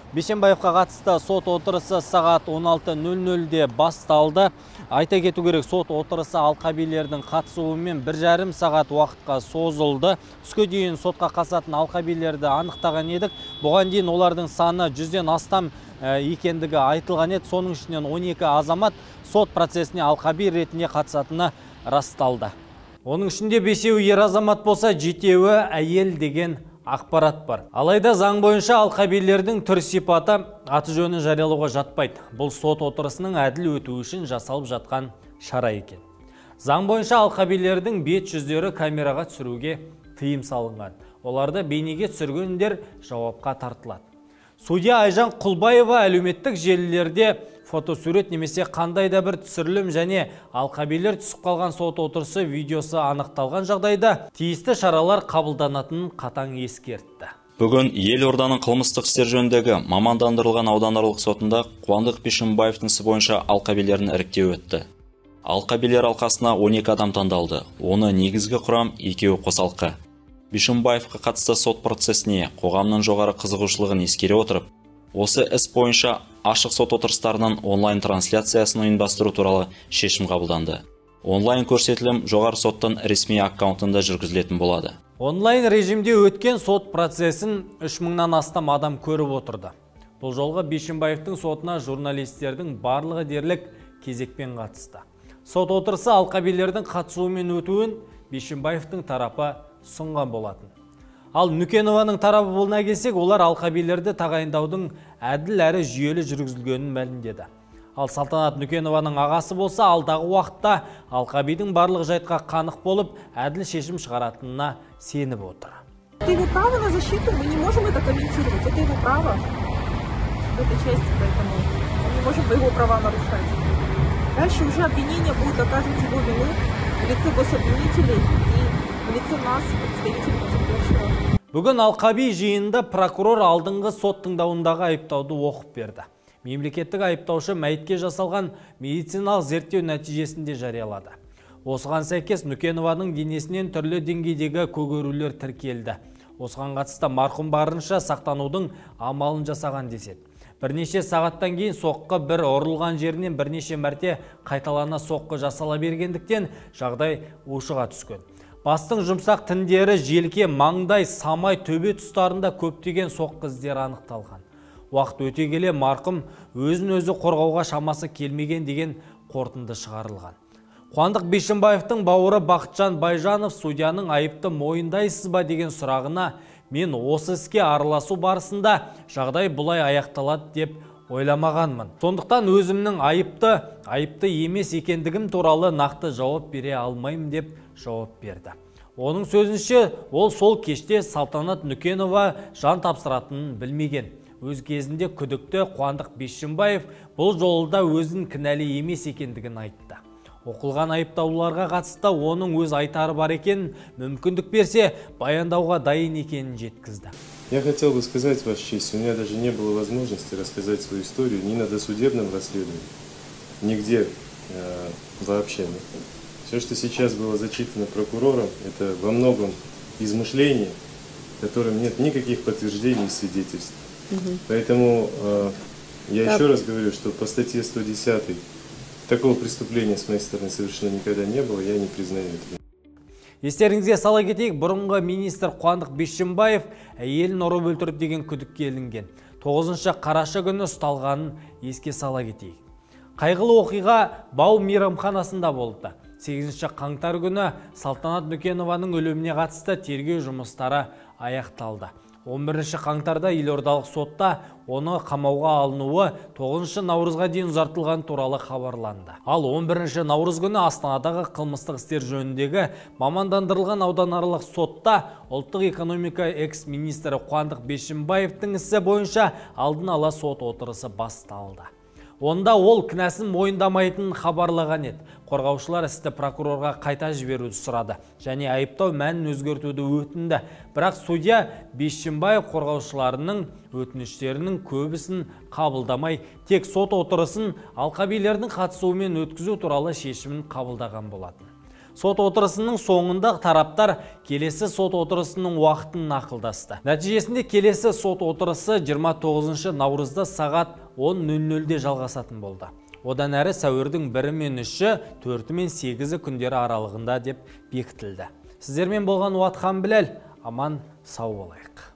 Бишенбаевқа қатысты сот отырысы сағат 16:00-де басталды. Айта кету керек, сот отырысы алқабилердің қатысуымен 1,5 сағат уақытқа созылды. Түске дейін сотқа қатысатын алқабилерді анықтаған едік. Бұған дейін олардың саны 100-ден астам екендігі айтылған еді. Соның ішінен 12 азамат сот процесіне алқаби ретінде қатысатыны расталды. Оның ішінде 5-еуі ер азамат болса, 7-еуі әйел деген ақпарат бар. Алайда заң бойынша алқабилердің түр сипаты аты жөнін жариялауға жатпайды. Бұл сот отырысының әділ өтуі үшін жасалып жатқан шара екен. Заң бойынша алқабилердің бет-жүздері камераға түсіруге тыйым салынған. Оларды бейнеге түсіргендер жауапқа тартылады. Судья Айжан Құлбаева әлеуметтік желілерде фотосурет немесе қандай да бір түсірілім және алқабилер түсіп қалған сот отырысы видеосы анықталған жағдайда тиісті шаралар қабылданатынын қатаң ескертті. Бүгін Елорданың қылмыстық істер жөніндегі мамандандырылған ауданаралық сотында Қуандық Бишенбаевтың ісі бойынша алқабилерін іріктеу өтті. Алқабилер алқасына 12 адам таңдалды. Оны негізгі құрам 2 қосалқы. Бишенбаевқа қатысты сот процесіне қоғамның жоғары қызығушылығын ескере отырып, осы іс бойынша ашық сот отырыстарының онлайн трансляциясын ұйымдастыру туралы шешім қабылданды. Онлайн көрсетілім жоғары соттың ресми аккаунтында жүргізілетін болады. Онлайн режимде өткен сот процесін 3000-нан астам адам көріп отырды. Бұл жолғы Бишенбаевтың сотына журналистердің барлығы дерлік кезекпен қатысты. Сот отырысы алқабилердің қатысуымен өтуін Бишенбаевтың тарапы сұнған болатын. Ал Нүкенованың тарапы болына келсек, олар алқабилерді тағайындаудың әділ әрі жүйелі жүргізілгенін мәлімдеді. Ал Салтанат Нүкенованың ағасы болса, алдағы уақытта алқабидің барлық жайтқа қанық болып, әділ шешім шығаратынына сеніп отыр. Это его право на защиту, мы не можем это комментировать, это его право. В этой части, поэтому мы не можем его права нарушать. Дальше уже обвинение будет доказывать его вину в лице гособвинителей и в лице нас, представителей потерпевшего. Бүгін алқаби жиынында прокурор алдыңғы сот тыңдауындағы айыптауды оқып берді. Мемлекеттік айыптаушы мәйітке жасалған медициналық зерттеу нәтижесінде жариялады. Осыған сәйкес Нүкенованың денесінен түрлі деңгейдегі көгерулер тіркелді. Осыған қатысты марқұм барынша сақтанудың амалын жасаған деседі. Бірнеше сағаттан кейін соққы бір ұрылған жерінен бірнеше мәрте қайталана соққы жасала бергендіктен жағдай ушыға түскен. Бастың жұмсақ тіндері, желке, маңдай, самай, төбе тұстарында көптеген соққы іздері анықталған. Уақыт өте келе марқұм өзін-өзі қорғауға шамасы келмеген деген қорытынды шығарылған. Қуандық Бишенбаевтың бауыры Бақытжан Байжанов судьяның айыпты мойындайсыз ба деген сұрағына мен осы іске араласу барысында жағдай бұлай аяқталады деп ойламағанмын. Сондықтан өзімнің айыпты емес екендігім туралы нақты жауап бере алмаймын деп жауап берді. Оның сөзінше, ол сол кеште Салтанат Нүкенова жан тапсыратынын білмеген. Өз кезінде күдікті Қуандық Бишенбаев бұл жолда өзін кінәлі емес екендігін айтты. Оқылған айыптауларға қатысты оның өз айтары бар екен, мүмкіндік берсе баяндауға дайын екенін жеткізді. Я хотел бы сказать, Ваша честь, у меня даже не было возможности рассказать свою историю ни на досудебном расследовании, нигде вообще. Все, что сейчас было зачитано прокурором, это во многом измышления, которым нет никаких подтверждений и свидетельств. Поэтому я еще раз говорю, что по статье 110 такого преступления с моей стороны совершенно никогда не было, я не признаю этого. Естеріңізге сала кетейік, бұрынғы министр Қуандық Бишенбаев әйелін ұрып өлтірді деген күдікке ілінген. 9 қараша күні ұсталғанын еске сала кетейік. Қайғылы оқиға Бау мейрамханасында болды. 8 қаңтар күні Салтанат Нүкенованың өліміне қатысты тергеу жұмыстары аяқталды. 11 қаңтарда елордалық сотта оны қамауға алынуы 9 наурызға дейін ұзартылған туралы хабарланды. Ал 11 наурыз күні Астанадағы қылмыстық істер жөніндегі мамандандырылған ауданаралық сотта ұлттық экономика экс-министрі Қуандық Бишенбаевтың ісі бойынша алдын ала сот отырысы басталды. Онда ол кінәсін мойындамайтынын хабарлаған еді. Қорғаушылар істі прокурорға қайта жіберуді сұрады және айыптау мәнін өзгертуді өтінді. Бірақ судья Бишенбаев қорғаушыларының өтініштерінің көбісін қабылдамай, тек сот отырысын алқабилердің қатысуымен өткізу туралы шешімін қабылдаған болатын. Сот отырысының соңында тараптар келесі сот отырысының уақытын ақылдасты. Нәтижесінде келесі сот отырысы 29 наурызда сағат 10:00-де жалғасатын болды. Одан әрі сәуірдің 1 мен 3-і, 4 мен 8-і күндері аралығында деп бекітілді. Сіздермен болған Уатхан Біләл, аман сау болайық.